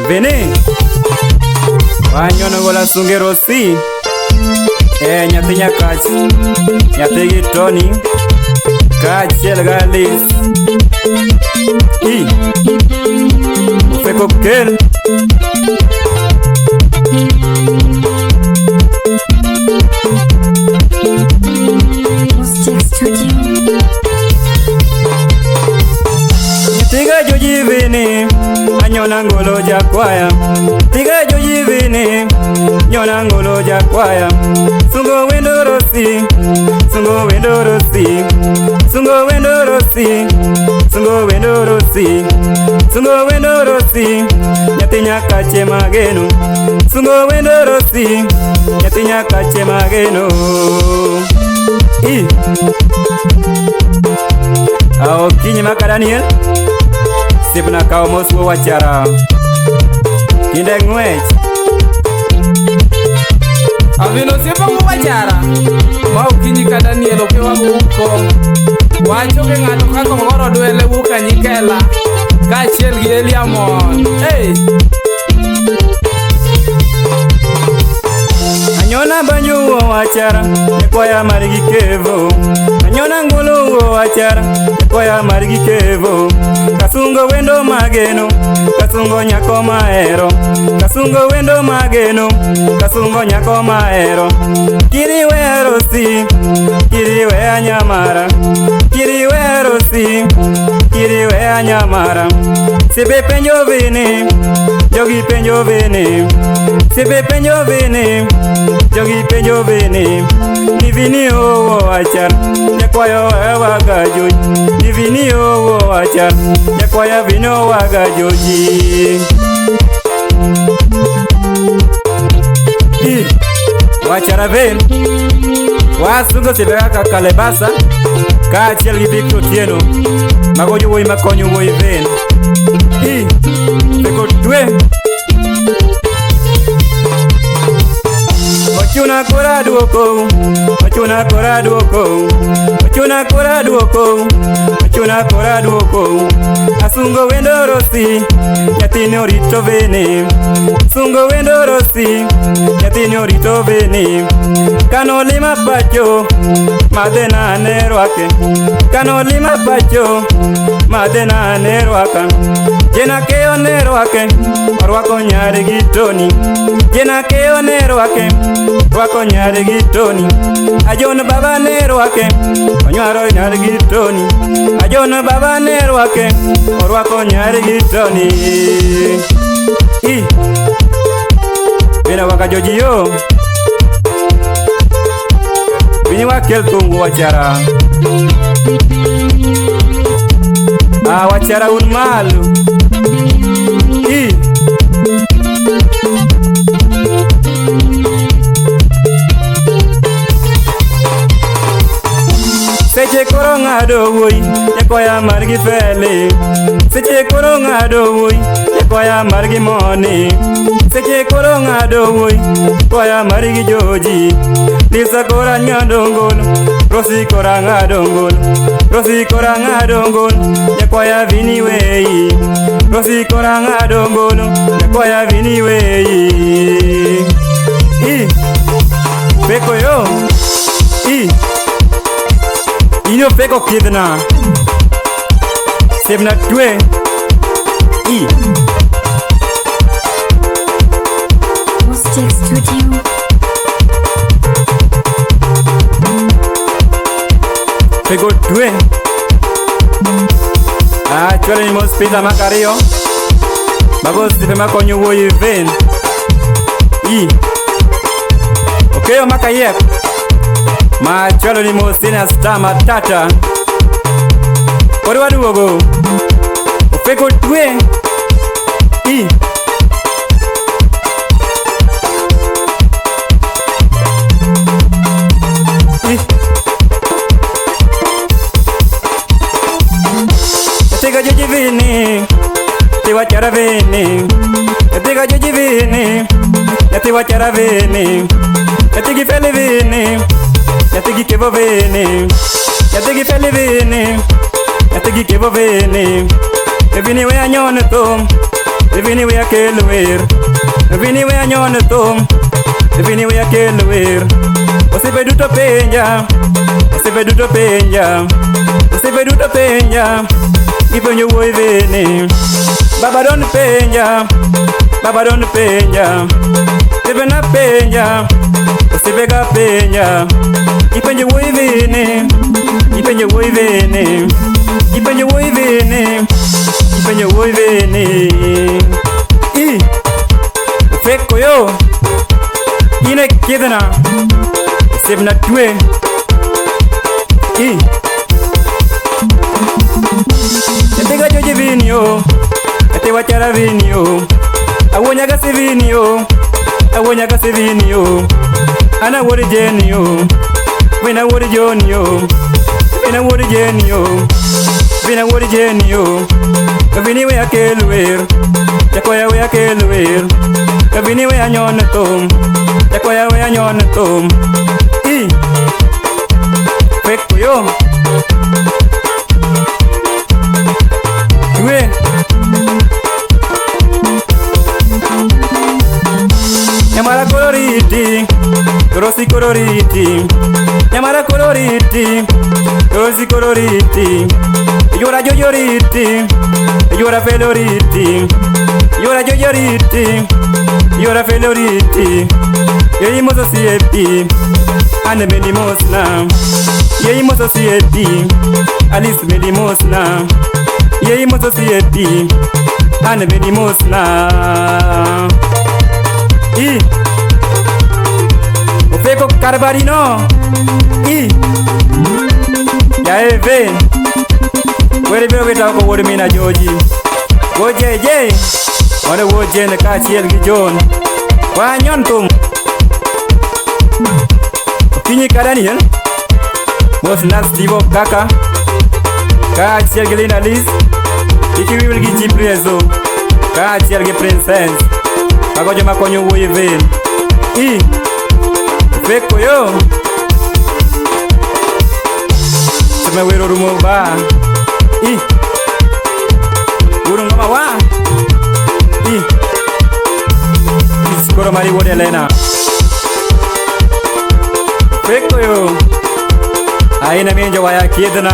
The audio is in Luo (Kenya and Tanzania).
Vene wanyono gola sungero si nyathi nyakach nyathi gi Tony kaachiel galis Ofeko kel Tiga joji vini anyona ngolo jakwaya Tiga joji vini nyona ngolo jakwaya Sungo wendo rosi Sungo wendo rosi Sungo wendo rosi Sungo wendo rosi Sungo wendo rosi Nyati nyakache mageno Sungo wendo rosi Nyati nyakache mageno Ao kinyi makadaniel Sipna kao moswo wachara Kinde ngwech Avino sipa mwa wachara Mau kinyi kadaniel okewa uko Wacho ke ngato kako mgoro duele uka nyikela Kachiel gi Eliamon Hey Anyona banyu uo wachara Nekwaya marigi kevo Anyona ngulu uo wachara Nekwaya marigi kevo Kasungo wendo mageno Kasungo nyako maero Kasungo wendo mageno Kasungo nyako maero Kiriwe rosi Kiriwe anyamara Kiriwe rosi Kiriwe anyamara Sebe penjo vini Jogi penjo vini Sebe penjo vini Jogi penjo vini Ni vini owo wachar Nyakwayo waga joji Ni vini owo wachar Nyakwaya vino waga joji Wachara ven Wasungo sebe kaka kalebasa Kaachiel gi Victor Tieno Mago jowoi makonyo woi ven Feko twe Ochuna kora duoko Ochuna kora duoko Ochuna kora duoko Ochuna kora duoko Asungo wendo rosi Nyatine orito vene Sungo wendo rosi Nyatine orito vene Kano lima pacho Madena nerwake Kano lima pacho Madena nerwaka Jena keo nerwake Orwako nyari gi Tony Jena keo nerwake Orwako nyari gi Tony Ajon baba nerwake Onywaro nyari gi Tony Ajon baba nerwake Orwako nyari gi Tony Bina waka joji yo Bini wakel tungu wachara Wachara un malu Seche koro ngado woi Nyakwaya margi fele Seche koro ngado woi Nyakwaya margi moni Seche koro ngado woi Nyakwaya margi joji Lisa kora ngado ngolo Rosi kora ngado ngolo Rosi kora ngado ngolo Nyakwaya vini wei Rosi kora ngado ngolo Nyakwaya vini wei Feko yo Ino feko kidna Sebna tue Mostek Studio Feko tue Chwele ni mospita makario Bago sipe makonyo woi ven Okeyo makayep Ma chwelo ni mosina sta matata Kori waduogo Ofeko tue Tiga joji vini Tiwa chara vini Tiga joji vini Tiwa chara vini Tigi feli vini Tigi kevo vini Tigi feli vini Tigi kevo vini Vini we anyon tom, vini we akelwer. Vini we anyon tom, vini we akelwer. Osipe duto penja, osipe duto penja, osipe duto penja. Ipenyo woi vini, baba don penja, baba don penja. Osipe na penja, osipe ga penja. Ipenyo woi vini, ipenyo woi vini, ipenyo woi vini. Ipenyo woi vini. Feko yo ine kidna sebna tue. Etega joje vini yo, ete wachara vini yo. Awonya ga vini yo, awonya ga vini yo. Ana wori jeni yo, wena wori joni yo, wena wori jeni yo, wena wori jeni yo. Vini we akelwer, yakoya we akelwer. Vini we anyon tom, yakoya we anyon tom. Feko yo we Nyamara koloriti, rosi koloriti. Nyamara koloriti, rosi koloriti. Yora joyoriti, yora feloriti. Yora joyoriti, yora feloriti. Yei mozo siepi, ane medimosna. Yei mozo siepi, Alice medimosna. Yei mozo siepi, ane medimosna. Ofeko karbarino. Ya eve. Where be we talk about me na Joji. Go JJ. Wane wo jene ka chiel gi John. Wa nyon tum. Kinyi Daniel. Mos nas divo kaka. Ka chiel gi Linda Liz. Iki we will gi Chiprezo. Ka chiel gi Princess. Ako joma konyo wuoye ven. Feko yo. Seme wero rumo ba. Urung mama wa. Skoro mari wode lena. Feko yo. Aina menja waya kidna.